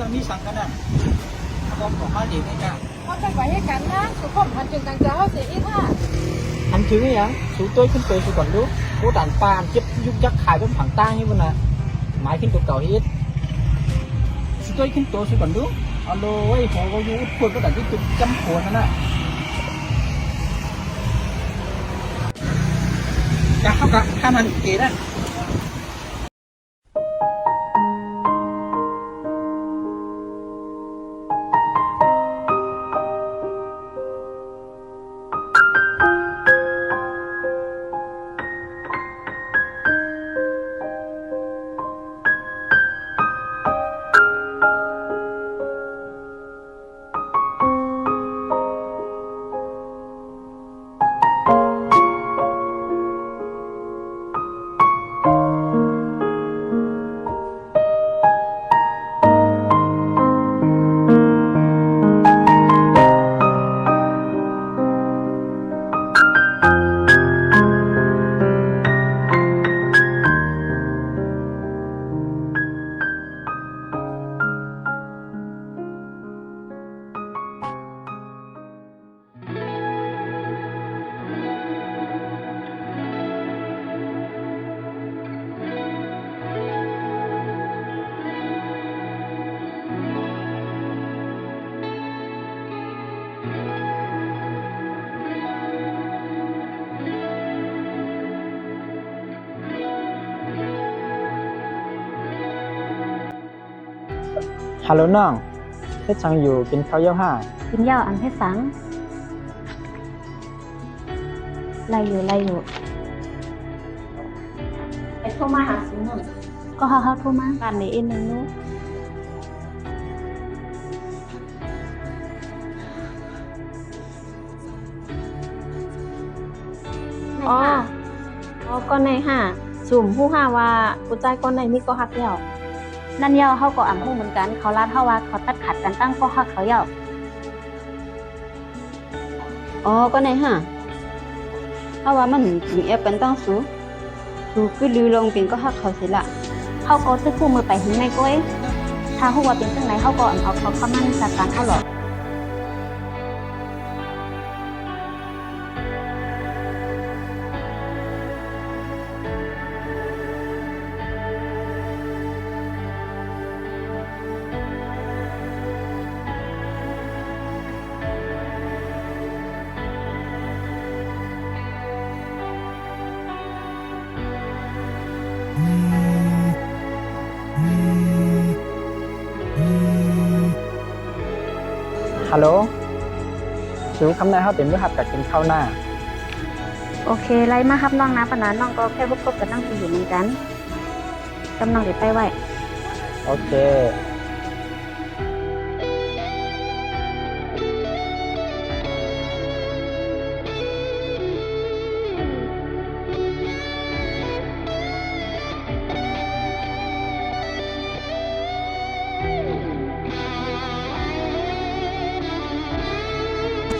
ทางนี้สั่งกันนะเขาบอกมาเดี๋ยวนี้กันเขาไปให้กันนะสุขภาพจึงต่างจากเขาเสียอีกค่ะอันคือยังสูตัวขึ้นตัวสูก่อนดูกูด่านปานเจ็บยุกยักขายเป็นผังตั้งนี่มันนะหมายขึ้นตัวเก่าฮิตสูตัวขึ้นตัวสูก่อนดูเอาโว้ยหัวก็ยูดควรก็ด่านที่จุดจำหัวนั่นน่ะจะเข้ากับข้ามันเกล้ ฮัลโหลน้องเฮ็ดจังอยู่กินข้าวเยี่ยวห้ากินเหย้าอันให้สังไล่อยู่ไอ้โทรมาหาสิหนึ่งก็เขาโทรมาการในเอ็นหนึ่งนู้อ๋อก็ในห้าสุ่มผู้ห้าว่ากูใจก็ในนี่ก็ฮักเหย้านั่นเหย้าเขาก็อ่ำหูเหมือนกันเขาลาดเขาว่าเขาตัดขัดกันตั้งก็ฮักเขาเหย้าอ๋อก็ในห้าเพราะว่ามันถึงแอปเป็นตั้งสูคือลือลงเป็นก็ฮักเขาเสียละเขาก็ซื้อคู่มือไปหิ้งในก้อยถ้าหัวเป็นจังไรเขาก็เอาเขาเข้ามั่นจากการเขาหรอกฮัลโหลสูคำนายเขาเต็มด้วยหัดกับกินข้าวหน้าโอเคไล่มาครับน้องนะปะนะน้องก็แค่พบกับนั่งอยู่เหมือนกันกำลังเดี๋ยวไปไว้โอเค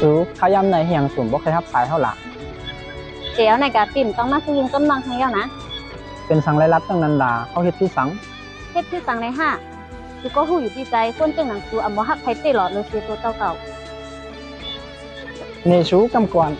สูข้าวยำในเฮียงสุ่มบ่เคยทับสายเท่าหลังเจียวในกาติ่มต้องมาซื้อยิงต้นนังให้เยานะเป็นสังไรลัดตั้งนันดาเขาเฮ็ดที่สังเฮ็ดที่สังในห้าคือก็หูอยู่ที่ใจคนจึงหนังสูอำบ่ฮักไผเตหลอดเลยเสียตัวเก่าเนชูกำกวน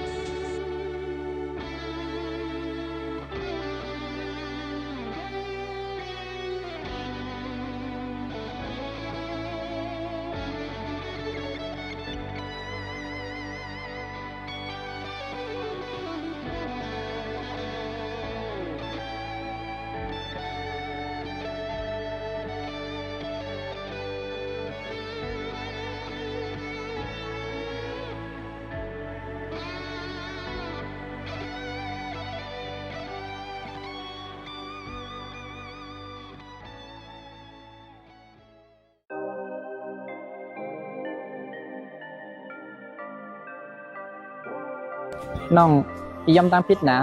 น้องอีย่ำตั้งพิษนะ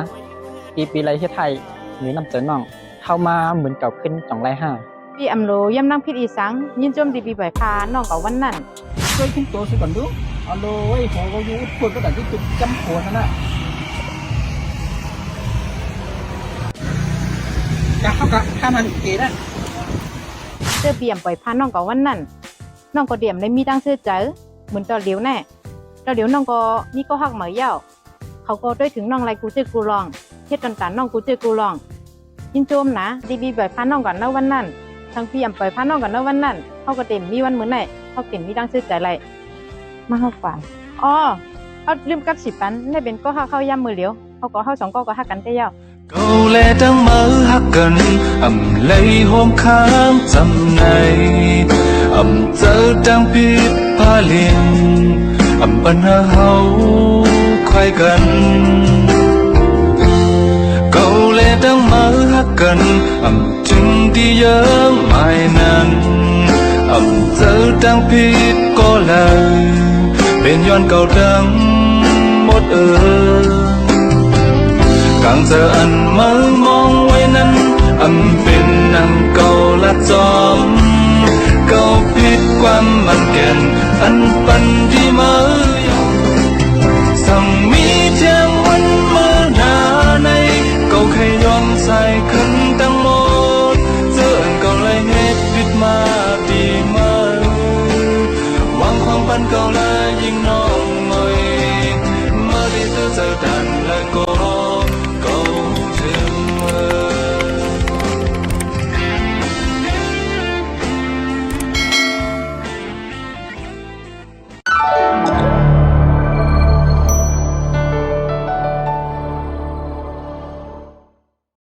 ปีไรที่ไทยหรือนำเสนอน้องเข้ามาเหมือนเก่าขึ้น2 ไร่ 5พี่อำโลย่ำนั่งพิษอีสังยินจมดีปีใบพาน้องกับวันนั้นช่วยขึ้นตัวสิก่อนดูเอาโว้ยหัวก็ยูดควรก็ด่านที่จุดจำหัวนั่นน่ะจะเข้ากับข้ามันเกล้เจอเบี่ยมปล่อยพาน้องกับวันนั้น น้องก็เดี่ยมได้มีตั้งเสื้อเจอเหมือนตอนเดียวแน่ตอนเดียวน้องก็มีก็หักเหมยเย้าเขาก็ด้วยถึงน้องไรกูเจอกูลองเฮ็ดกันน้องกูเจอกูลองยินโจมนะดีบีปล่อยพาน้องก่อนนะวันนั้นทั้งพี่ปล่อยพาน้องก่อนนะวันนั้นเขาก็เต็มมีวันเหมือนไหนเขาเต็มมีตั้งเสื้อใจไรมาเข้าฝันอ๋อเขาลืมกับ10 ปันได้เป็นก็หักเข้าย่ำมือเหลียวเขาก็เข้า2ก็หักกันได้เย้า Câu lệ đang mơ hát gần lấy hôm khám dầm này giờ đang biết pha liền bần hơ hấu khoai gần câu lệ đang mơ hát gần chừng đi nhớ mai nàn giờ đang biết có lời bên yon cầu đang một càng giờ anh mơ mong quay năn bên nàng cầu lát gió cầu biết qua màn kèn anh bận đi mơ rằng mi theo vẫn mơ nà này cầu khay nhon dài khấn tăng một giờ anh cầu lại hết biết mà đi mơ hoang khoang ban cầu lại nhưng nong ngồi mơ đi từ giờ đàn lại cô